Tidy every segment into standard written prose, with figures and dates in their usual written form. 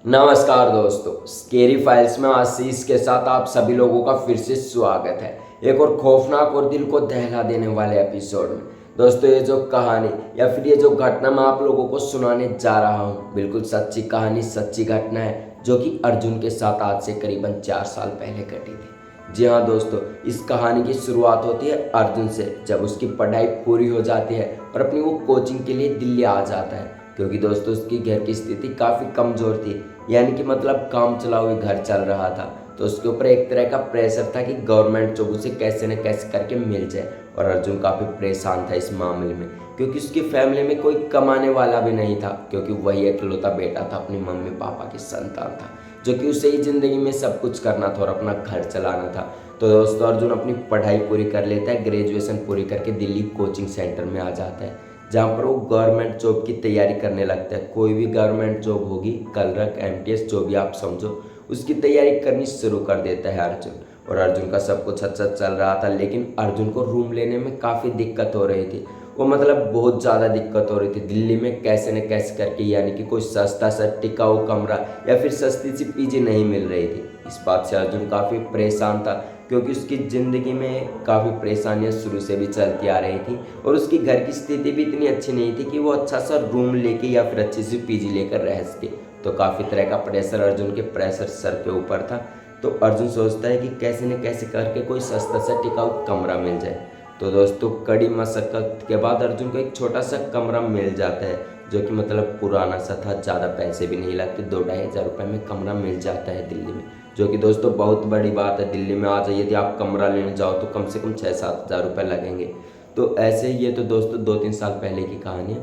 नमस्कार दोस्तों, scary files में आशीष के साथ आप सभी लोगों का फिर से स्वागत है एक और खौफनाक और दिल को दहला देने वाले एपिसोड में। दोस्तों, ये जो कहानी या फिर ये जो घटना मैं आप लोगों को सुनाने जा रहा हूँ, बिल्कुल सच्ची कहानी, सच्ची घटना है जो कि अर्जुन के साथ आज से करीबन 4 साल पहले घटी थी। जी हाँ दोस्तों, इस कहानी की शुरुआत होती है अर्जुन से, जब उसकी पढ़ाई पूरी हो जाती है और अपनी वो कोचिंग के लिए दिल्ली आ जाता है। क्योंकि दोस्तों उसकी घर की स्थिति काफ़ी कमज़ोर थी, यानी कि मतलब काम चला हुआ घर चल रहा था। तो उसके ऊपर एक तरह का प्रेशर था कि गवर्नमेंट जॉब उसे कैसे न कैसे करके मिल जाए। और अर्जुन काफ़ी परेशान था इस मामले में, क्योंकि उसकी फैमिली में कोई कमाने वाला भी नहीं था, क्योंकि वही इकलौता बेटा था, अपनी मम्मी पापा की संतान था, जो कि उसे ही ज़िंदगी में सब कुछ करना था और अपना घर चलाना था। तो दोस्तों अर्जुन अपनी पढ़ाई पूरी कर लेता है, ग्रेजुएशन पूरी करके दिल्ली कोचिंग सेंटर में आ जाता है, जहाँ पर वो गवर्नमेंट जॉब की तैयारी करने लगता है। कोई भी गवर्नमेंट जॉब होगी, कलरक, एमटीएस, जो भी आप समझो, उसकी तैयारी करनी शुरू कर देता है अर्जुन। और अर्जुन का सब कुछ अच्छा चल रहा था, लेकिन अर्जुन को रूम लेने में काफ़ी दिक्कत हो रही थी। वो मतलब बहुत ज़्यादा दिक्कत हो रही थी दिल्ली में कैसे न कैसे करके, यानी कि कोई सस्ता सा टिकाऊ कमरा या फिर सस्ती सी पीजी नहीं मिल रही थी। इस बात से अर्जुन काफ़ी परेशान था, क्योंकि उसकी ज़िंदगी में काफ़ी परेशानियां शुरू से भी चलती आ रही थी और उसकी घर की स्थिति भी इतनी अच्छी नहीं थी कि वो अच्छा सा रूम लेके या फिर अच्छी सी पीजी लेकर रह सके। तो काफ़ी तरह का प्रेशर अर्जुन के प्रेशर सर के ऊपर था। तो अर्जुन सोचता है कि कैसे न कैसे करके कोई सस्ता सा टिकाऊ कमरा मिल जाए। तो दोस्तों कड़ी मशक्क़त के बाद अर्जुन को एक छोटा सा कमरा मिल जाता है, जो कि मतलब पुराना सा था, ज़्यादा पैसे भी नहीं लगते, 2-2.5 हज़ार रुपये में कमरा मिल जाता है दिल्ली में, जो कि दोस्तों बहुत बड़ी बात है। दिल्ली में आ जाइए, यदि आप कमरा लेने जाओ तो कम से कम 6-7 हज़ार रुपये लगेंगे। तो ऐसे ही ये तो दोस्तों 2-3 साल पहले की कहानी है।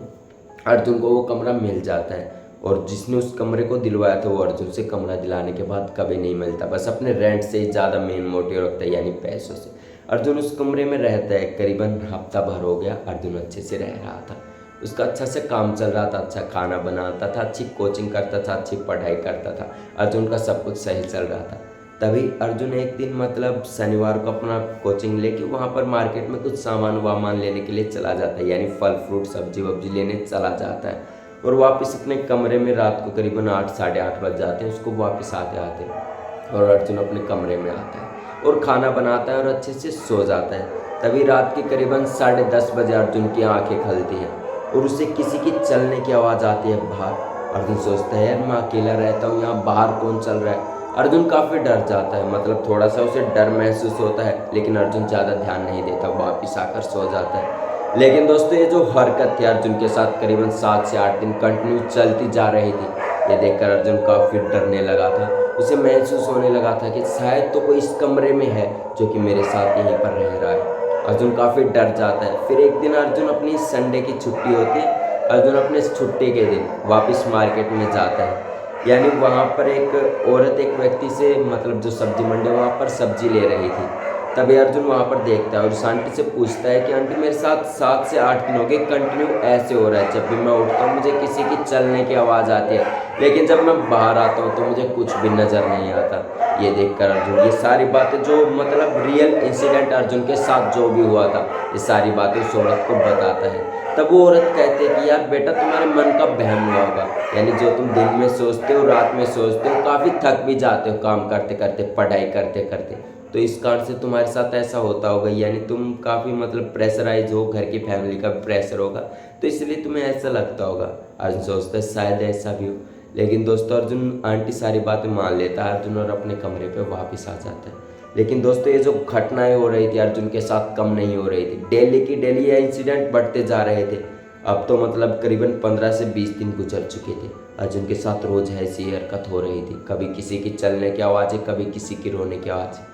अर्जुन को वो कमरा मिल जाता है, और जिसने उस कमरे को दिलवाया था वो अर्जुन से कमरा दिलाने के बाद कभी नहीं मिलता, बस अपने रेंट से ही ज़्यादा मेन मोटिव रखता है, यानी पैसों से। अर्जुन उस कमरे में रहता है, करीबन हफ्ता भर हो गया। अर्जुन अच्छे से रह रहा था, उसका अच्छा से काम चल रहा था, अच्छा खाना बनाता था, अच्छी कोचिंग करता था, अच्छी पढ़ाई करता था, अर्जुन का सब कुछ सही चल रहा था। तभी अर्जुन एक दिन मतलब शनिवार को अपना कोचिंग लेके वहाँ पर मार्केट में कुछ सामान वामान लेने के लिए चला जाता है, यानी फल फ्रूट सब्जी वब्जी लेने चला जाता है। और वापस अपने कमरे में रात को करीबन 8-8:30 बज जाते हैं उसको वापस आते आते। और अर्जुन अपने कमरे में आता है और खाना बनाता है और अच्छे से सो जाता है। तभी रात के करीबन 10:30 बजे अर्जुन की आंखें खुलती हैं और उसे किसी की चलने की आवाज़ आती है बाहर। अर्जुन सोचता है, यार मैं अकेला रहता हूँ, यहाँ बाहर कौन चल रहा है। अर्जुन काफ़ी डर जाता है, मतलब थोड़ा सा उसे डर महसूस होता है, लेकिन अर्जुन ज़्यादा ध्यान नहीं देता, वापिस आकर सो जाता है। लेकिन दोस्तों ये जो हरकत थी अर्जुन के साथ करीबन 7 से 8 दिन कंटिन्यू चलती जा रही थी, ये देखकर अर्जुन काफ़ी डरने लगा था। उसे महसूस होने लगा था कि शायद तो कोई इस कमरे में है जो कि मेरे साथ यहीं पर रह रहा है। अर्जुन काफ़ी डर जाता है। फिर एक दिन अर्जुन अपनी संडे की छुट्टी होती है, अर्जुन अपने छुट्टी के दिन वापस मार्केट में जाता है, यानी वहाँ पर एक औरत एक व्यक्ति से, मतलब जो सब्जी मंडी वहाँ पर सब्जी ले रही थी। तभी अर्जुन वहाँ पर देखता है और उस आंटी से पूछता है कि आंटी मेरे साथ 7 से 8 दिन हो गए कंटिन्यू ऐसे हो रहा है, जब भी मैं उठता हूँ मुझे किसी की चलने की आवाज़ आती है, लेकिन जब मैं बाहर आता हूँ तो मुझे कुछ भी नज़र नहीं आता। ये देखकर अर्जुन ये सारी बातें, जो मतलब रियल इंसिडेंट अर्जुन के साथ जो भी हुआ था, ये सारी बातें उस औरत को बताता है। तब वो औरत कहती है कि यार बेटा, तुम्हारे मन का वहम हुआ होगा, यानी जो तुम दिन में सोचते हो रात में सोचते हो, काफ़ी थक भी जाते हो काम करते करते, पढ़ाई करते करते, तो इस कारण से तुम्हारे साथ ऐसा होता होगा, यानी तुम काफ़ी मतलब प्रेशराइज हो, घर की फैमिली का प्रेशर होगा, तो इसलिए तुम्हें ऐसा लगता होगा। अर्जुन सोचता है शायद ऐसा भी हो। लेकिन दोस्तों अर्जुन आंटी सारी बातें मान लेता है अर्जुन और अपने कमरे पे वापस आ जाता है। लेकिन दोस्तों ये जो घटनाएं हो रही थी अर्जुन के साथ कम नहीं हो रही थी, डेली की डेली ये इंसिडेंट बढ़ते जा रहे थे। अब तो मतलब करीबन 15 से 20 दिन गुजर चुके थे। अर्जुन के साथ रोज़ ऐसी हरकत हो रही थी, कभी किसी की चलने की आवाज़ें, कभी किसी की रोने की आवाज़।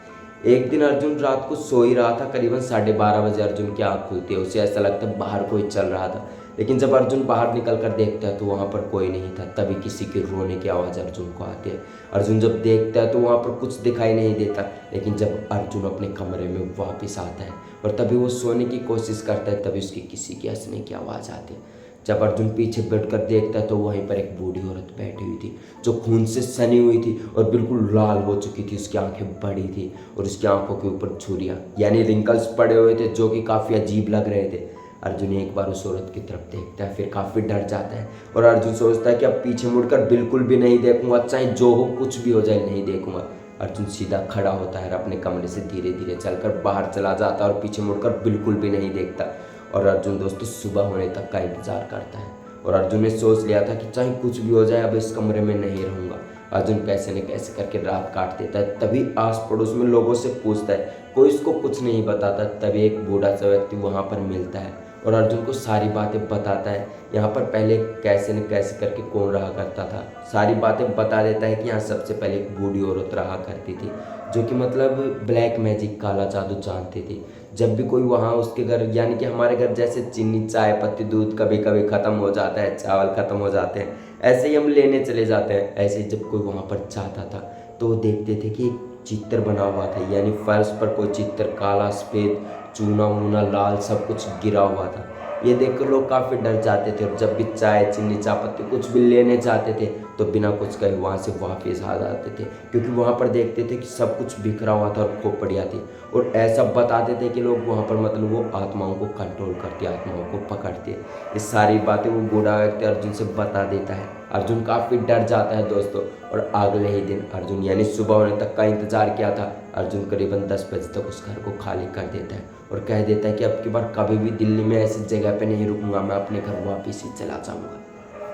एक दिन अर्जुन रात को सो ही रहा था, करीबन 12:30 बजे अर्जुन की आँख खुलती है, उसे ऐसा लगता है बाहर कोई चल रहा था। लेकिन जब अर्जुन बाहर निकल कर देखता है तो वहाँ पर कोई नहीं था। तभी किसी की रोने की आवाज़ अर्जुन को आती है। अर्जुन जब देखता है तो वहाँ पर कुछ दिखाई नहीं देता। लेकिन जब अर्जुन अपने कमरे में वापस आता है और तभी वो सोने की कोशिश करता है, तभी उसकी किसी की हंसने की आवाज़ आती है। जब अर्जुन पीछे बैठकर देखता है तो वहीं पर एक बूढ़ी औरत बैठी हुई थी, जो खून से सनी हुई थी और बिल्कुल लाल हो चुकी थी। उसकी आंखें बड़ी थी और उसकी आंखों के ऊपर झुर्रियाँ, यानी रिंकल्स पड़े हुए थे, जो कि काफ़ी अजीब लग रहे थे। अर्जुन एक बार उस औरत की तरफ देखता है, फिर काफ़ी डर जाता है और अर्जुन सोचता है कि अब पीछे मुड़कर बिल्कुल भी नहीं देखूंगा, चाहे जो हो कुछ भी हो जाए नहीं देखूंगा। अर्जुन सीधा खड़ा होता है और अपने कमरे से धीरे धीरे चलकर बाहर चला जाता है और पीछे मुड़कर बिल्कुल भी नहीं देखता। और अर्जुन दोस्तों सुबह होने तक का इंतजार करता है और अर्जुन ने सोच लिया था कि चाहे कुछ भी हो जाए अब इस कमरे में नहीं रहूंगा। अर्जुन कैसे न कैसे करके रात काट देता है। तभी आस पड़ोस में लोगों से पूछता है, कोई इसको कुछ नहीं बताता। तभी एक बूढ़ा सा व्यक्ति वहाँ पर मिलता है और अर्जुन को सारी बातें बताता है। यहाँ पर पहले कैसे न कैसे करके कौन रहा करता था, सारी बातें बता देता है कि यहाँ सबसे पहले एक बूढ़ी औरत रहा करती थी जो कि मतलब ब्लैक मैजिक काला जादू जानती थी। जब भी कोई वहाँ उसके घर, यानी कि हमारे घर जैसे चीनी चाय पत्ती दूध कभी कभी ख़त्म हो जाता है, चावल ख़त्म हो जाते हैं, ऐसे ही हम लेने चले जाते हैं। ऐसे ही जब कोई वहाँ पर जाता था तो वो देखते थे कि एक चित्र बना हुआ था, यानी फर्श पर कोई चित्र काला सफ़ेद चूना वूना लाल सब कुछ गिरा हुआ था। ये देखकर लोग काफ़ी डर जाते थे और जब भी चाय चीनी चायपत्ती कुछ भी लेने जाते थे तो बिना कुछ कहे वहाँ से वापस आ जाते थे, क्योंकि वहाँ पर देखते थे कि सब कुछ बिखरा हुआ था और खूब बढ़िया थी। और ऐसा बताते थे कि लोग वहाँ पर मतलब वो आत्माओं को कंट्रोल करते, आत्माओं को पकड़ते। ये सारी बातें वो बूढ़ा व्यक्ति अर्जुन से बता देता है। अर्जुन काफ़ी डर जाता है दोस्तों और अगले ही दिन अर्जुन यानी सुबह होने तक का इंतजार किया था, अर्जुन करीबन 10 बजे तक उस घर को खाली कर देता है और कह देता है कि अब की बार कभी भी दिल्ली में ऐसी जगह पे नहीं रुकूंगा, मैं अपने घर वापस ही चला जाऊंगा।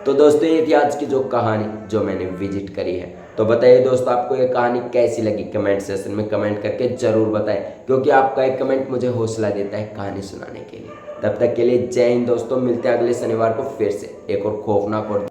तो दोस्तों ये थी आज की जो कहानी जो मैंने विजिट करी है। तो बताइए दोस्तों आपको ये कहानी कैसी लगी, कमेंट सेक्शन में कमेंट करके ज़रूर बताएं, क्योंकि आपका एक कमेंट मुझे हौसला देता है कहानी सुनाने के लिए। तब तक के लिए जय हिंद दोस्तों, मिलते हैं अगले शनिवार को फिर से एक और खौफनाक और